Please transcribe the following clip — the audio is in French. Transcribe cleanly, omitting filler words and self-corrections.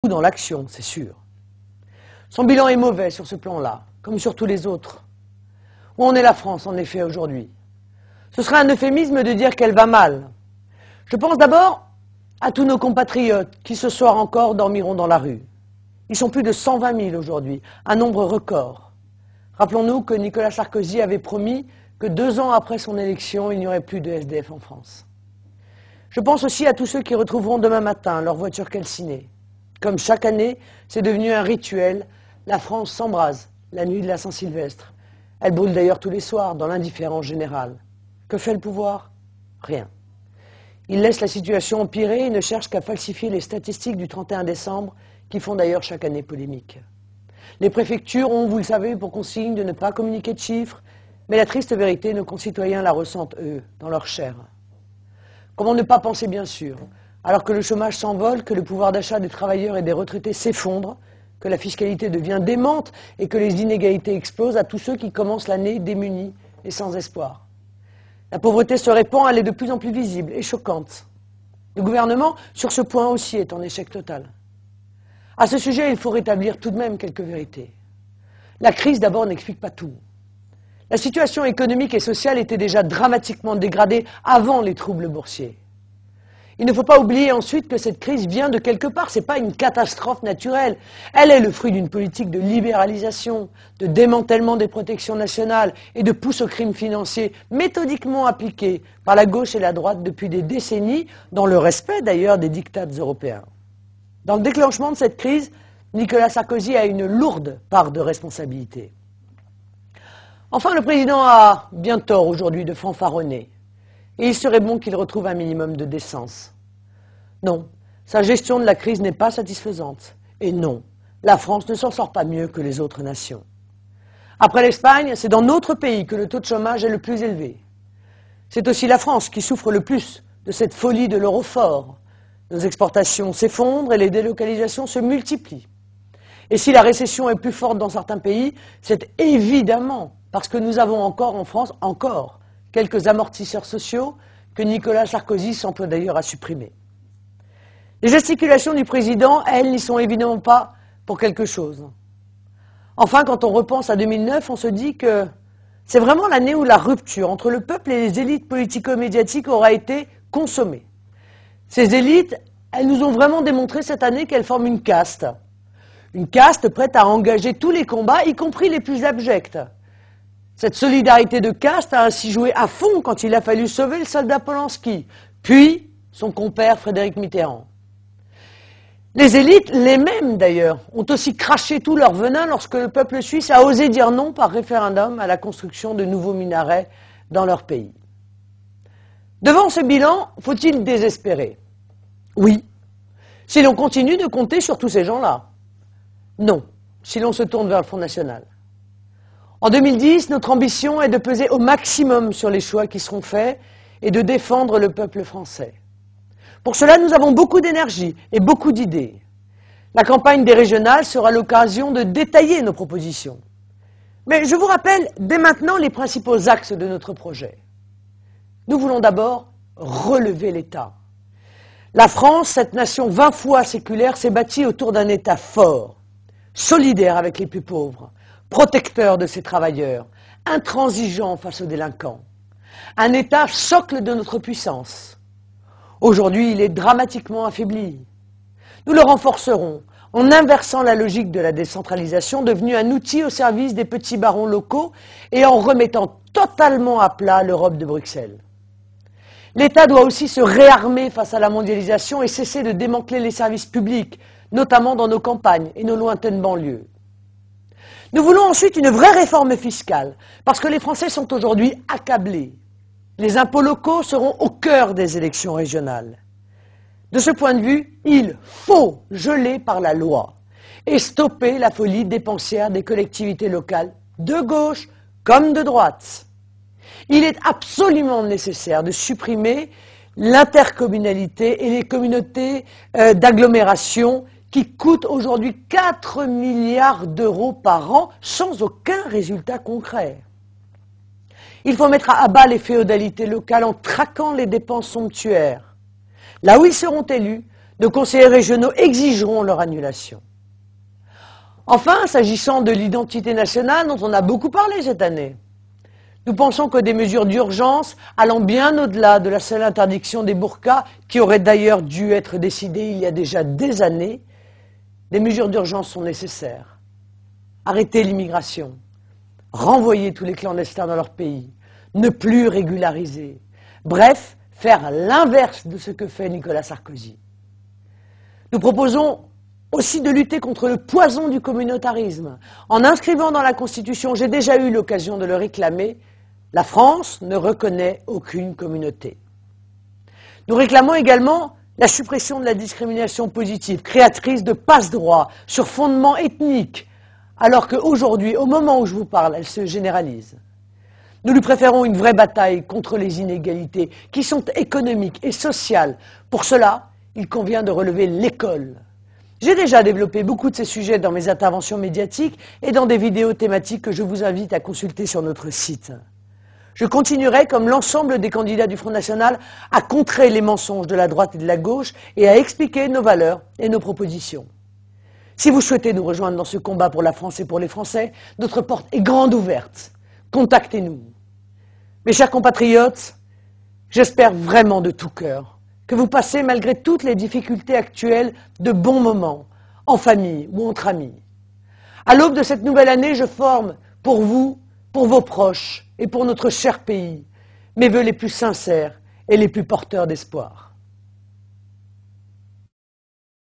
dans l'action, c'est sûr. Son bilan est mauvais sur ce plan-là, comme sur tous les autres. Où en est la France, en effet, aujourd'hui? Ce serait un euphémisme de dire qu'elle va mal. Je pense d'abord à tous nos compatriotes qui ce soir encore dormiront dans la rue. Ils sont plus de 120 000 aujourd'hui, un nombre record. Rappelons-nous que Nicolas Sarkozy avait promis que 2 ans après son élection, il n'y aurait plus de SDF en France. Je pense aussi à tous ceux qui retrouveront demain matin leur voiture calcinée. Comme chaque année, c'est devenu un rituel, la France s'embrase la nuit de la Saint-Sylvestre. Elle brûle d'ailleurs tous les soirs, dans l'indifférence générale. Que fait le pouvoir? Rien. Il laisse la situation empirer et ne cherche qu'à falsifier les statistiques du 31 décembre, qui font d'ailleurs chaque année polémique. Les préfectures ont, vous le savez, pour consigne de ne pas communiquer de chiffres, mais la triste vérité, nos concitoyens la ressentent, eux, dans leur chair. Comment ne pas penser, bien sûr, alors que le chômage s'envole, que le pouvoir d'achat des travailleurs et des retraités s'effondre, que la fiscalité devient démente et que les inégalités explosent à tous ceux qui commencent l'année démunis et sans espoir. La pauvreté se répand, elle est de plus en plus visible et choquante. Le gouvernement, sur ce point aussi, est en échec total. À ce sujet, il faut rétablir tout de même quelques vérités. La crise, d'abord, n'explique pas tout. La situation économique et sociale était déjà dramatiquement dégradée avant les troubles boursiers. Il ne faut pas oublier ensuite que cette crise vient de quelque part, ce n'est pas une catastrophe naturelle. Elle est le fruit d'une politique de libéralisation, de démantèlement des protections nationales et de pousse au crime financier méthodiquement appliquée par la gauche et la droite depuis des décennies, dans le respect d'ailleurs des diktats européens. Dans le déclenchement de cette crise, Nicolas Sarkozy a une lourde part de responsabilité. Enfin, le président a bien tort aujourd'hui de fanfaronner. Et il serait bon qu'il retrouve un minimum de décence. Non, sa gestion de la crise n'est pas satisfaisante. Et non, la France ne s'en sort pas mieux que les autres nations. Après l'Espagne, c'est dans notre pays que le taux de chômage est le plus élevé. C'est aussi la France qui souffre le plus de cette folie de l'euro fort. Nos exportations s'effondrent et les délocalisations se multiplient. Et si la récession est plus forte dans certains pays, c'est évidemment parce que nous avons encore en France, quelques amortisseurs sociaux que Nicolas Sarkozy s'emploie d'ailleurs à supprimer. Les gesticulations du président, elles, n'y sont évidemment pas pour quelque chose. Enfin, quand on repense à 2009, on se dit que c'est vraiment l'année où la rupture entre le peuple et les élites politico-médiatiques aura été consommée. Ces élites, elles nous ont vraiment démontré cette année qu'elles forment une caste. Une caste prête à engager tous les combats, y compris les plus abjects. Cette solidarité de caste a ainsi joué à fond quand il a fallu sauver le soldat Polanski, puis son compère Frédéric Mitterrand. Les élites, les mêmes d'ailleurs, ont aussi craché tout leur venin lorsque le peuple suisse a osé dire non par référendum à la construction de nouveaux minarets dans leur pays. Devant ce bilan, faut-il désespérer? Oui, si l'on continue de compter sur tous ces gens-là. Non, si l'on se tourne vers le Front National. En 2010, notre ambition est de peser au maximum sur les choix qui seront faits et de défendre le peuple français. Pour cela, nous avons beaucoup d'énergie et beaucoup d'idées. La campagne des régionales sera l'occasion de détailler nos propositions. Mais je vous rappelle dès maintenant les principaux axes de notre projet. Nous voulons d'abord relever l'État. La France, cette nation 20 fois séculaire, s'est bâtie autour d'un État fort, solidaire avec les plus pauvres, protecteur de ses travailleurs, intransigeant face aux délinquants. Un État socle de notre puissance. Aujourd'hui, il est dramatiquement affaibli. Nous le renforcerons en inversant la logique de la décentralisation, devenue un outil au service des petits barons locaux, et en remettant totalement à plat l'Europe de Bruxelles. L'État doit aussi se réarmer face à la mondialisation et cesser de démanteler les services publics, notamment dans nos campagnes et nos lointaines banlieues. Nous voulons ensuite une vraie réforme fiscale, parce que les Français sont aujourd'hui accablés. Les impôts locaux seront au cœur des élections régionales. De ce point de vue, il faut geler par la loi et stopper la folie dépensière des collectivités locales, de gauche comme de droite. Il est absolument nécessaire de supprimer l'intercommunalité et les communautés d'agglomération qui coûtent aujourd'hui 4 milliards d'euros par an sans aucun résultat concret. Il faut mettre à bas les féodalités locales en traquant les dépenses somptuaires. Là où ils seront élus, Nos conseillers régionaux exigeront leur annulation. Enfin, s'agissant de l'identité nationale dont on a beaucoup parlé cette année, nous pensons que des mesures d'urgence allant bien au-delà de la seule interdiction des burqas, qui aurait d'ailleurs dû être décidée il y a déjà des années, des mesures d'urgence sont nécessaires. Arrêter l'immigration, renvoyer tous les clandestins dans leur pays, ne plus régulariser. Bref, faire l'inverse de ce que fait Nicolas Sarkozy. Nous proposons aussi de lutter contre le poison du communautarisme. En inscrivant dans la Constitution, j'ai déjà eu l'occasion de le réclamer, la France ne reconnaît aucune communauté. Nous réclamons également la suppression de la discrimination positive, créatrice de passe-droits sur fondement ethnique, alors qu'aujourd'hui, au moment où je vous parle, elle se généralise. Nous lui préférons une vraie bataille contre les inégalités qui sont économiques et sociales. Pour cela, il convient de relever l'école. J'ai déjà développé beaucoup de ces sujets dans mes interventions médiatiques et dans des vidéos thématiques que je vous invite à consulter sur notre site. Je continuerai, comme l'ensemble des candidats du Front National, à contrer les mensonges de la droite et de la gauche et à expliquer nos valeurs et nos propositions. Si vous souhaitez nous rejoindre dans ce combat pour la France et pour les Français, notre porte est grande ouverte. Contactez-nous. Mes chers compatriotes, j'espère vraiment de tout cœur que vous passez, malgré toutes les difficultés actuelles, de bons moments, en famille ou entre amis. À l'aube de cette nouvelle année, je forme pour vous, pour vos proches et pour notre cher pays, mes vœux les plus sincères et les plus porteurs d'espoir.